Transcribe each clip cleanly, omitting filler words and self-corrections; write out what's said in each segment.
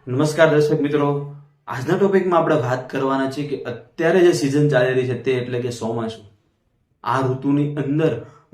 નમસ્કાર દર્શક મિત્રો, આજના ટોપિકમાં આપણે વાત કરવાના છે કે અત્યારે જે સિઝન ચાલી રહી છે તે એટલે કે ચોમાસું. આ ઋતુની અંદર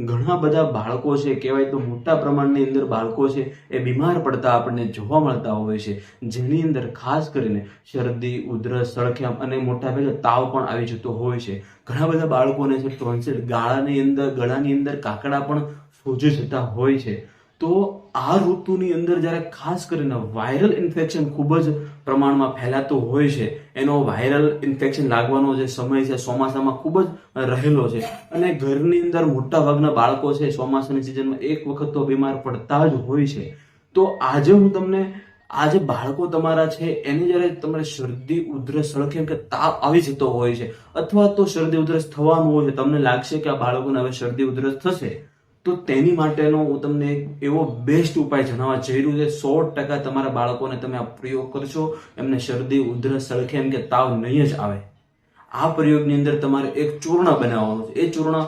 ઘણા બધા બાળકો છે, કહેવાય તો મોટા પ્રમાણની અંદર બાળકો છે એ બીમાર પડતા આપણને જોવા મળતા હોય છે, જેની અંદર ખાસ કરીને શરદી, ઉધરસ, સળખ્યામ અને મોટા ભાગે તાવ પણ આવી જતો હોય છે. ઘણા બધા બાળકોને છે ટોન્સિલ, ગળાની અંદર કાકડા પણ સોજી જતા હોય છે. તો આ ઋતુની અંદર જ્યારે ખાસ કરીને વાયરલ ઇન્ફેક્શન ખૂબ જ પ્રમાણમાં ફેલાતું હોય છે, એનો વાયરલ ઇન્ફેક્શન લાગવાનો જે સમય છે ચોમાસામાં ખૂબ જ રહેલો છે. અને ઘરની અંદર મોટા ભાગના બાળકો છે ચોમાસાની સિઝનમાં એક વખત તો બીમાર પડતા જ હોય છે. તો આજે હું તમને આ જે બાળકો તમારા છે એની જ્યારે તમારે શરદી, ઉધરસ, સળખેમ કે તાવ આવી જતો હોય છે, અથવા તો શરદી ઉધરસ થવાનું હોય છે, તમને લાગશે કે આ બાળકોને હવે શરદી ઉધરસ થશે, તો તેની માટેનો હું તમને એક એવો બેસ્ટ ઉપાય જણાવવા જઈ રહ્યું છે. 100% તમારા બાળકોને તમે આ પ્રયોગ કરશો, એમને શરદી, ઉધરસ, સળખેમ કે તાવ નહીં જ આવે. આ પ્રયોગની અંદર તમારે એક ચૂર્ણ બનાવવાનું છે. એ ચૂર્ણ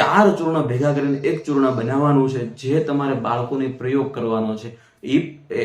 4 ચૂર્ણ ભેગા કરીને એક ચૂર્ણ બનાવવાનું છે, જે તમારે બાળકોને પ્રયોગ કરવાનો છે.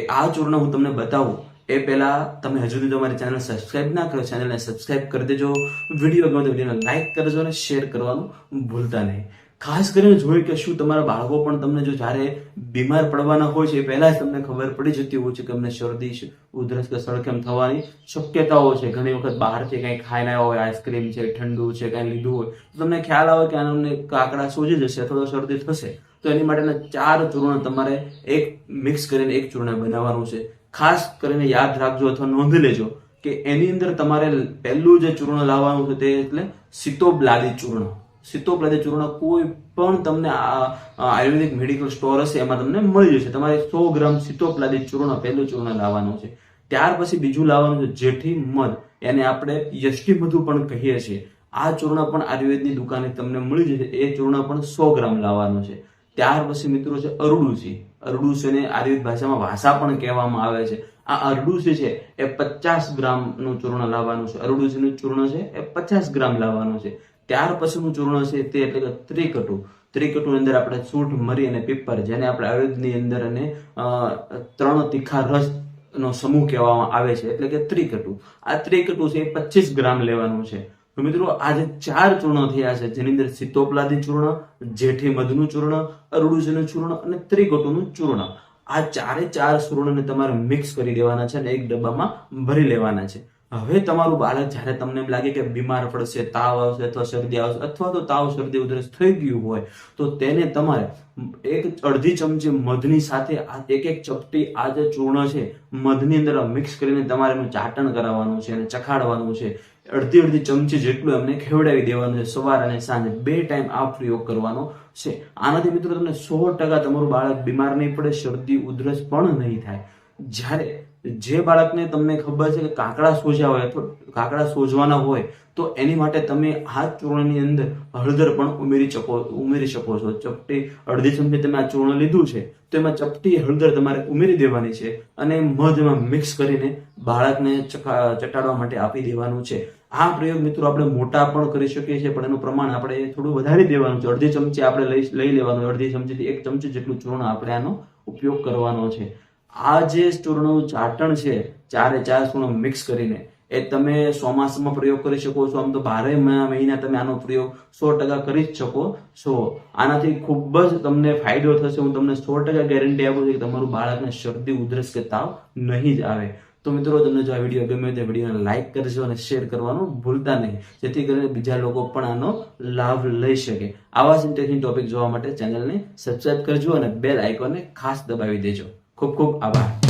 આ ચૂર્ણ હું તમને બતાવું એ પહેલા તમે હજુ સુધી તમારી ચેનલ સબસ્ક્રાઇબ ના કરો, ચેનલને સબસ્ક્રાઇબ કરી દેજો. વિડીયો ગમે તો વિડીયોને લાઈક કરજો અને શેર કરવાનું ભૂલતા નહીં. ખાસ કરીને જોયું કે શું તમારા બાળકો પણ તમને જો જ્યારે બીમાર પડવાના હોય છે એ પહેલા જ તમને ખબર પડી જતી હોય છે કે અમને શરદી, ઉધરસ કે સળખેમ થવાની શક્યતાઓ છે. ઘણી વખત બહારથી કંઈ ખાઈને આવ્યા હોય, આઈસ્ક્રીમ છે, ઠંડુ છે, કંઈ લીધું હોય, તો તમને ખ્યાલ આવે કે આને કાકડા સોજી જશે અથવા તો શરદી થશે. તો એની માટેના 4 ચૂર્ણ તમારે એક મિક્સ કરીને એક ચૂર્ણ બનાવવાનું છે. ખાસ કરીને યાદ રાખજો અથવા નોંધી લેજો કે એની અંદર તમારે પહેલું જે ચૂર્ણ લાવવાનું છે તે એટલે સીતોપલાદી ચૂર્ણ. સીતોપલાદી ચૂર્ણ કોઈ પણ તમને આયુર્વેદિક મેડિકલ સ્ટોર હશે એમાં તમને મળી જશે. તમારે 100 ગ્રામ સીતોપલાદી ચૂર્ણ પહેલું ચૂર્ણ લાવવાનું છે. ત્યાર પછી બીજું લાવવાનું છે જેઠી મધ, એને આપણે યષ્ટિ મધુ પણ કહીએ છીએ. આ ચૂર્ણ પણ આયુર્વેદની દુકાને તમને મળી જશે. એ ચૂર્ણ પણ 100 ગ્રામ લાવવાનું છે. ત્યાર પછી મિત્રો છે અરડુસી. અરડુસીને આયુર્વેદ ભાષામાં વાસા પણ કહેવામાં આવે છે. આ અરડુસી છે એ 50 ગ્રામનું ચૂર્ણ લાવવાનું છે. અરડુસીનું ચૂર્ણ છે એ 50 ગ્રામ લાવવાનું છે. ત્યાર પછીનું ચૂર્ણ છે તે એટલે કે ત્રિકટુ. ત્રિકટુની અંદર આપણે સૂંઠ, મરી અને પીપર, જેને આપણે આયુર્વેદની અંદર અને 3 તીખા રસ નો સમૂહ કહેવામાં આવે છે, એટલે કે ત્રિકટુ. આ ત્રિકટુ છે એ 25 ગ્રામ લેવાનું છે. તો મિત્રો આ જે 4 ચૂર્ણ થયા છે, જેની અંદર સીતોપલાદી ચૂર્ણ, જેઠી મધનું ચૂર્ણ, અરડુસીનું ચૂર્ણ અને ત્રિકટુનું ચૂર્ણ, આ 4 ચૂર્ણને તમારે મિક્સ કરી દેવાના છે અને એક ડબ્બામાં ભરી લેવાના છે. હવે તમારું બાળક જ્યારે તમને એમ લાગે કે બીમાર પડશે, તાવ આવશે અથવા શરદી આવશે, અથવા તો તાવ, શરદી, ઉધરસ થઈ ગયું હોય, તો તેને તમારે અડધી ચમચી મધની સાથે એક ચપટી આ જે ચૂર્ણ છે મધની અંદર મિક્સ કરીને તમારે એનું ચાટણ કરાવવાનું છે અને ચખાડવાનું છે. અડધી ચમચી જેટલું એમને ખવડાવી દેવાનું છે. સવાર અને સાંજે 2 ટાઈમ આ પ્રયોગ કરવાનો છે. આનાથી મિત્રો તમને 100% તમારું બાળક બીમાર નહીં પડે, શરદી, ઉધરસ પણ નહીં થાય. જ્યારે જે બાળકને તમને ખબર છે કે કાકડા સોજ્યા હોય અથવા કાકડા સોજવાના હોય, તો એની માટે તમે આ ચૂર્ણની અંદર હળદર પણ ઉમેરી શકો છો. ચપટી અડધી ચમચી તમે આ ચૂર્ણ લીધું છે તો એમાં ચપટી હળદર તમારે ઉમેરી દેવાની છે અને મધ એમાં મિક્સ કરીને બાળકને ચટાડવા માટે આપી દેવાનું છે. આ પ્રયોગ મિત્રો આપણે મોટા પણ કરી શકીએ છીએ, પણ એનું પ્રમાણ આપણે થોડું વધારી દેવાનું છે. અડધી ચમચી આપણે લઈ લેવાનું, અડધી ચમચીથી 1 ચમચી જેટલું ચૂર્ણ આપણે આનો ઉપયોગ કરવાનો છે. આ જે ચૂર્ણનું ચાટણ છે 4 ચૂર્ણ મિક્સ કરીને, એ તમે ચોમાસામાં પ્રયોગ કરી શકો છો. આમ તો 12 મહિના તમે આનો પ્રયોગ 100% કરી જ શકો છો. આનાથી ખૂબ જ તમને ફાયદો થશે. હું તમને 100% ગેરંટી આપું છું કે તમારું બાળકને શરદી, ઉધરસ કે તાવ નહીં જ આવે. તો મિત્રો, તમને જો આ વિડીયો ગમે તો વિડીયોને લાઈક કરજો અને શેર કરવાનું ભૂલતા નહીં, જેથી કરીને બીજા લોકો પણ આનો લાભ લઈ શકે. આવા જ ઇન્ટરેસ્ટિંગ ટોપિક જોવા માટે ચેનલને સબસ્ક્રાઇબ કરજો અને બેલ આઇકોનને ખાસ દબાવી દેજો. ખૂબ ખૂબ આભાર.